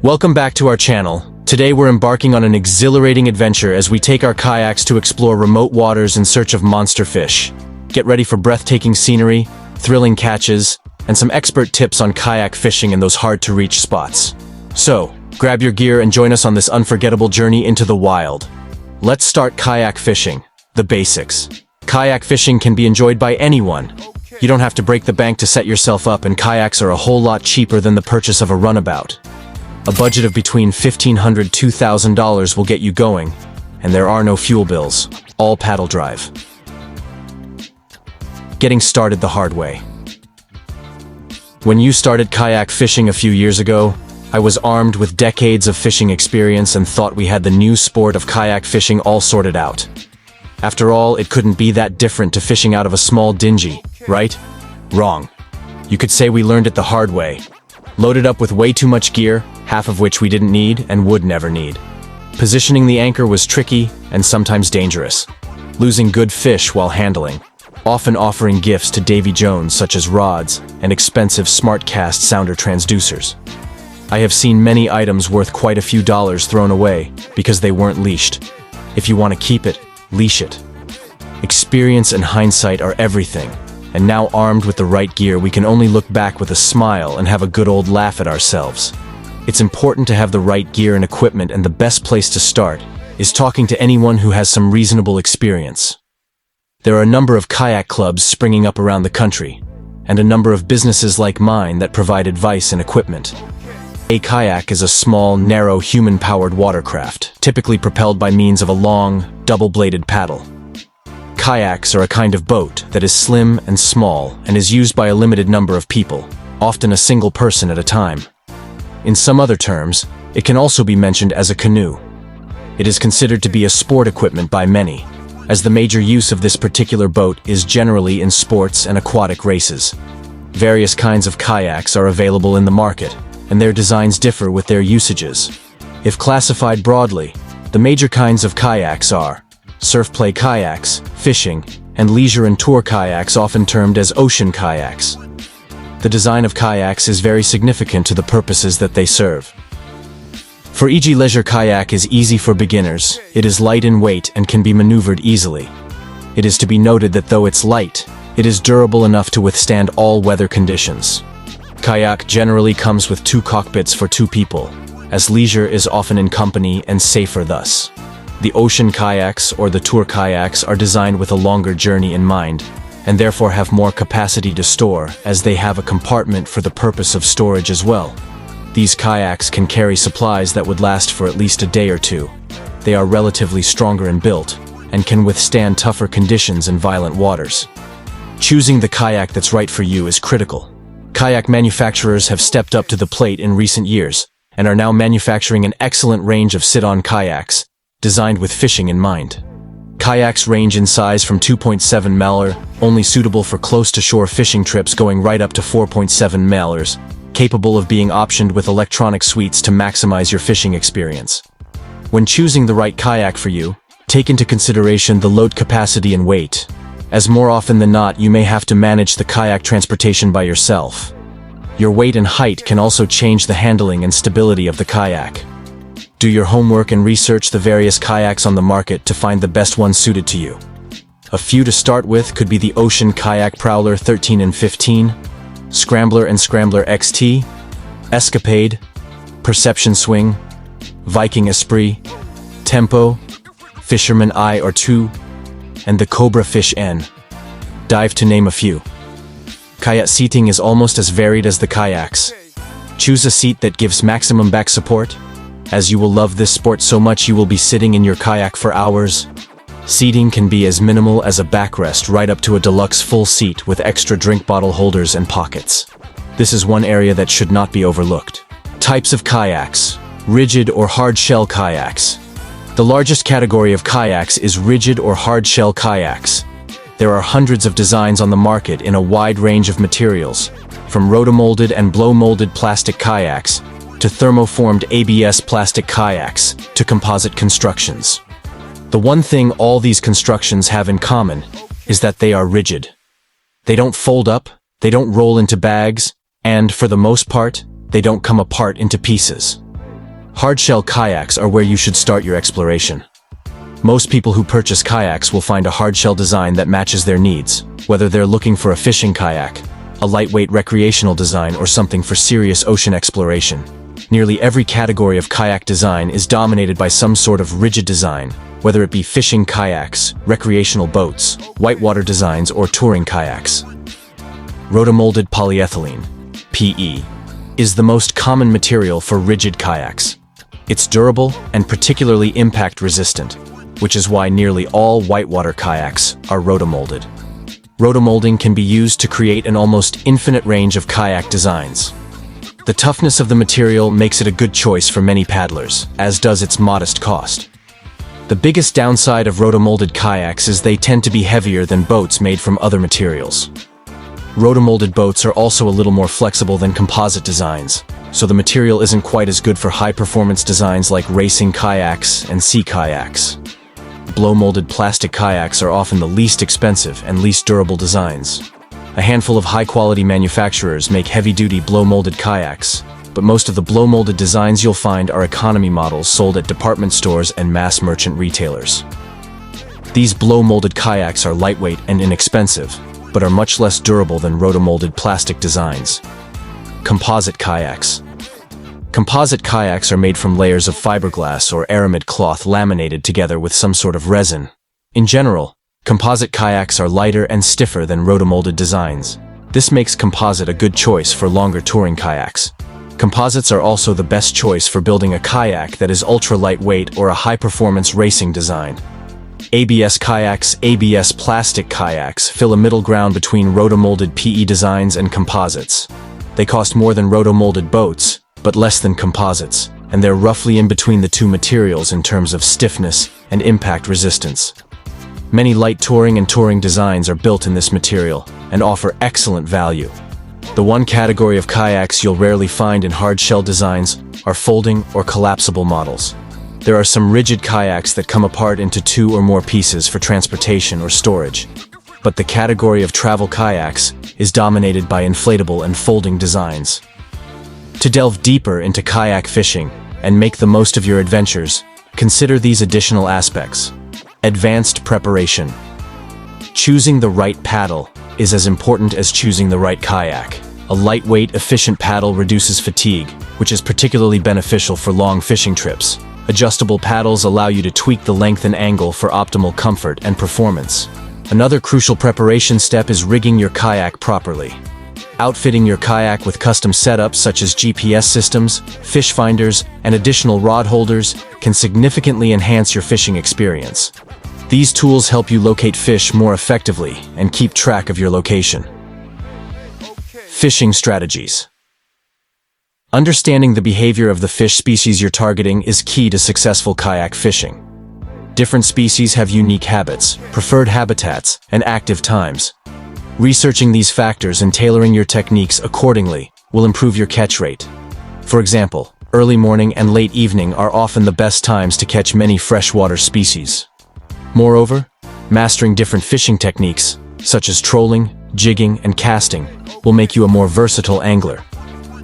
Welcome back to our channel. Today we're embarking on an exhilarating adventure as we take our kayaks to explore remote waters in search of monster fish. Get ready for breathtaking scenery, thrilling catches, and some expert tips on kayak fishing in those hard-to-reach spots. So, grab your gear and join us on this unforgettable journey into the wild. Let's start kayak fishing. The basics. Kayak fishing can be enjoyed by anyone. You don't have to break the bank to set yourself up, and kayaks are a whole lot cheaper than the purchase of a runabout. A budget of between $1,500 to $2,000 will get you going, and there are no fuel bills, all paddle drive. Getting started the hard way. When you started kayak fishing a few years ago, I was armed with decades of fishing experience and thought we had the new sport of kayak fishing all sorted out. After all, it couldn't be that different to fishing out of a small dinghy, right? Wrong. You could say we learned it the hard way. Loaded up with way too much gear, half of which we didn't need and would never need. Positioning the anchor was tricky and sometimes dangerous. Losing good fish while handling. Often offering gifts to Davy Jones such as rods and expensive SmartCast sounder transducers. I have seen many items worth quite a few dollars thrown away because they weren't leashed. If you want to keep it, leash it. Experience and hindsight are everything. And now armed with the right gear, we can only look back with a smile and have a good old laugh at ourselves. It's important to have the right gear and equipment, and the best place to start is talking to anyone who has some reasonable experience. There are a number of kayak clubs springing up around the country, and a number of businesses like mine that provide advice and equipment. A kayak is a small, narrow, human-powered watercraft, typically propelled by means of a long, double-bladed paddle. Kayaks are a kind of boat that is slim and small and is used by a limited number of people, often a single person at a time. In some other terms, it can also be mentioned as a canoe. It is considered to be a sport equipment by many, as the major use of this particular boat is generally in sports and aquatic races. Various kinds of kayaks are available in the market, and their designs differ with their usages. If classified broadly, the major kinds of kayaks are surf play kayaks, fishing, and leisure and tour kayaks, often termed as ocean kayaks. The design of kayaks is very significant to the purposes that they serve. For e.g., leisure kayak is easy for beginners, it is light in weight and can be maneuvered easily. It is to be noted that though it's light, it is durable enough to withstand all weather conditions. Kayak generally comes with 2 cockpits for 2 people, as leisure is often in company and safer thus. The ocean kayaks or the tour kayaks are designed with a longer journey in mind, and therefore have more capacity to store, as they have a compartment for the purpose of storage as well. These kayaks can carry supplies that would last for at least a day or two. They are relatively stronger in built, and can withstand tougher conditions in violent waters. Choosing the kayak that's right for you is critical. Kayak manufacturers have stepped up to the plate in recent years, and are now manufacturing an excellent range of sit-on kayaks, designed with fishing in mind. Kayaks range in size from 2.7 meter, only suitable for close-to-shore fishing trips, going right up to 4.7 meters, capable of being optioned with electronic suites to maximize your fishing experience. When choosing the right kayak for you, take into consideration the load capacity and weight, as more often than not you may have to manage the kayak transportation by yourself. Your weight and height can also change the handling and stability of the kayak. Do your homework and research the various kayaks on the market to find the best one suited to you. A few to start with could be the Ocean Kayak Prowler 13 and 15, Scrambler and Scrambler XT, Escapade, Perception Swing, Viking Esprit, Tempo, Fisherman I or II, and the Cobra Fish N. Dive to name a few. Kayak seating is almost as varied as the kayaks. Choose a seat that gives maximum back support, as you will love this sport so much you will be sitting in your kayak for hours. Seating can be as minimal as a backrest right up to a deluxe full seat with extra drink bottle holders and pockets. This is one area that should not be overlooked. Types of kayaks: rigid or hard shell kayaks. The largest category of kayaks is rigid or hard shell kayaks. There are hundreds of designs on the market in a wide range of materials, from rotomolded and blow-molded plastic kayaks to thermoformed ABS plastic kayaks, to composite constructions. The one thing all these constructions have in common is that they are rigid. They don't fold up, they don't roll into bags, and, for the most part, they don't come apart into pieces. Hardshell kayaks are where you should start your exploration. Most people who purchase kayaks will find a hardshell design that matches their needs, whether they're looking for a fishing kayak, a lightweight recreational design, or something for serious ocean exploration. Nearly every category of kayak design is dominated by some sort of rigid design, whether it be fishing kayaks, recreational boats, whitewater designs, or touring kayaks. Rotomolded polyethylene, PE, is the most common material for rigid kayaks. It's durable and particularly impact-resistant, which is why nearly all whitewater kayaks are rotomolded. Rotomolding can be used to create an almost infinite range of kayak designs. The toughness of the material makes it a good choice for many paddlers, as does its modest cost. The biggest downside of rotomolded kayaks is they tend to be heavier than boats made from other materials. Rotomolded boats are also a little more flexible than composite designs, so the material isn't quite as good for high-performance designs like racing kayaks and sea kayaks. Blow-molded plastic kayaks are often the least expensive and least durable designs. A handful of high-quality manufacturers make heavy-duty blow-molded kayaks, but most of the blow-molded designs you'll find are economy models sold at department stores and mass merchant retailers. These blow-molded kayaks are lightweight and inexpensive, but are much less durable than rotomolded plastic designs. Composite kayaks. Composite kayaks are made from layers of fiberglass or aramid cloth laminated together with some sort of resin. In general, composite kayaks are lighter and stiffer than rotomolded designs. This makes composite a good choice for longer touring kayaks. Composites are also the best choice for building a kayak that is ultra-lightweight or a high-performance racing design. ABS kayaks, ABS plastic kayaks fill a middle ground between rotomolded PE designs and composites. They cost more than rotomolded boats, but less than composites, and they're roughly in between the two materials in terms of stiffness and impact resistance. Many light touring and touring designs are built in this material and offer excellent value. The one category of kayaks you'll rarely find in hard-shell designs are folding or collapsible models. There are some rigid kayaks that come apart into 2 or more pieces for transportation or storage, but the category of travel kayaks is dominated by inflatable and folding designs. To delve deeper into kayak fishing and make the most of your adventures, consider these additional aspects. Advanced preparation. Choosing the right paddle is as important as choosing the right kayak. A lightweight, efficient paddle reduces fatigue, which is particularly beneficial for long fishing trips. Adjustable paddles allow you to tweak the length and angle for optimal comfort and performance. Another crucial preparation step is rigging your kayak properly. Outfitting your kayak with custom setups such as GPS systems, fish finders, and additional rod holders can significantly enhance your fishing experience. These tools help you locate fish more effectively and keep track of your location. Fishing strategies. Understanding the behavior of the fish species you're targeting is key to successful kayak fishing. Different species have unique habits, preferred habitats, and active times. Researching these factors and tailoring your techniques accordingly will improve your catch rate. For example, early morning and late evening are often the best times to catch many freshwater species. Moreover, mastering different fishing techniques, such as trolling, jigging, and casting, will make you a more versatile angler.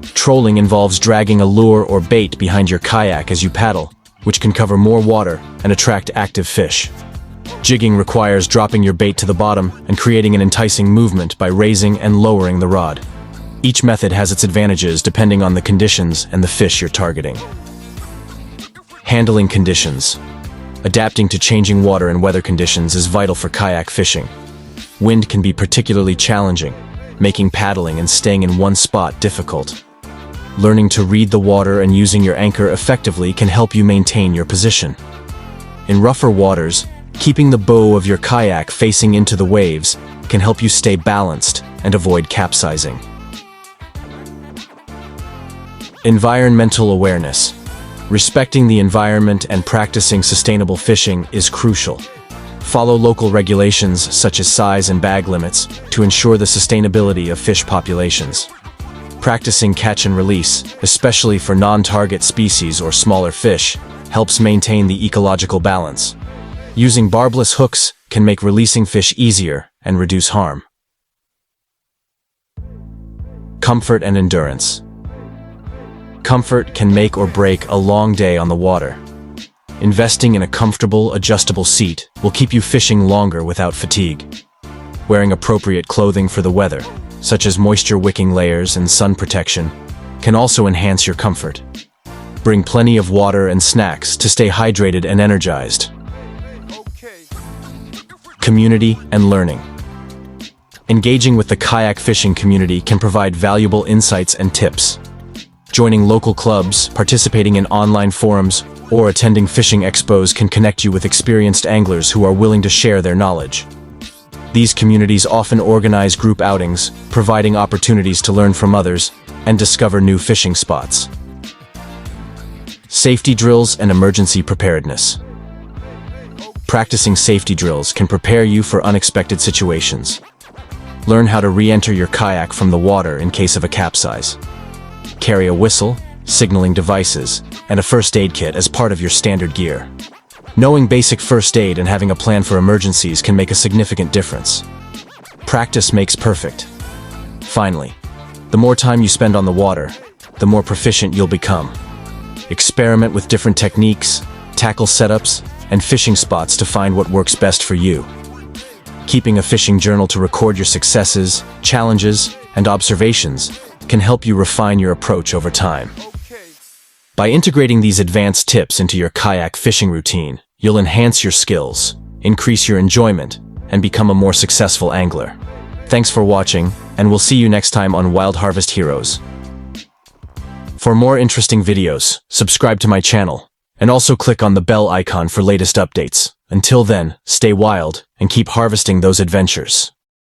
Trolling involves dragging a lure or bait behind your kayak as you paddle, which can cover more water and attract active fish. Jigging requires dropping your bait to the bottom and creating an enticing movement by raising and lowering the rod. Each method has its advantages depending on the conditions and the fish you're targeting. Handling conditions. Adapting to changing water and weather conditions is vital for kayak fishing. Wind can be particularly challenging, making paddling and staying in one spot difficult. Learning to read the water and using your anchor effectively can help you maintain your position. In rougher waters, keeping the bow of your kayak facing into the waves can help you stay balanced and avoid capsizing. Environmental awareness. Respecting the environment and practicing sustainable fishing is crucial. Follow local regulations such as size and bag limits to ensure the sustainability of fish populations. Practicing catch and release, especially for non-target species or smaller fish, helps maintain the ecological balance. Using barbless hooks can make releasing fish easier and reduce harm. Comfort and endurance. Comfort can make or break a long day on the water. Investing in a comfortable, adjustable seat will keep you fishing longer without fatigue. Wearing appropriate clothing for the weather, such as moisture-wicking layers and sun protection, can also enhance your comfort. Bring plenty of water and snacks to stay hydrated and energized. Community and learning. Engaging with the kayak fishing community can provide valuable insights and tips. Joining local clubs, participating in online forums, or attending fishing expos can connect you with experienced anglers who are willing to share their knowledge. These communities often organize group outings, providing opportunities to learn from others and discover new fishing spots. Safety drills and emergency preparedness. Practicing safety drills can prepare you for unexpected situations. Learn how to re-enter your kayak from the water in case of a capsize. Carry a whistle, signaling devices, and a first aid kit as part of your standard gear. Knowing basic first aid and having a plan for emergencies can make a significant difference. Practice makes perfect. Finally, the more time you spend on the water, the more proficient you'll become. Experiment with different techniques, tackle setups, and fishing spots to find what works best for you. Keeping a fishing journal to record your successes, challenges, and observations can help you refine your approach over time. By integrating these advanced tips into your kayak fishing routine, you'll enhance your skills, increase your enjoyment, and become a more successful angler. Thanks for watching, and we'll see you next time on Wild Harvest Heroes. For more interesting videos, subscribe to my channel, and also click on the bell icon for latest updates. Until then, stay wild and keep harvesting those adventures.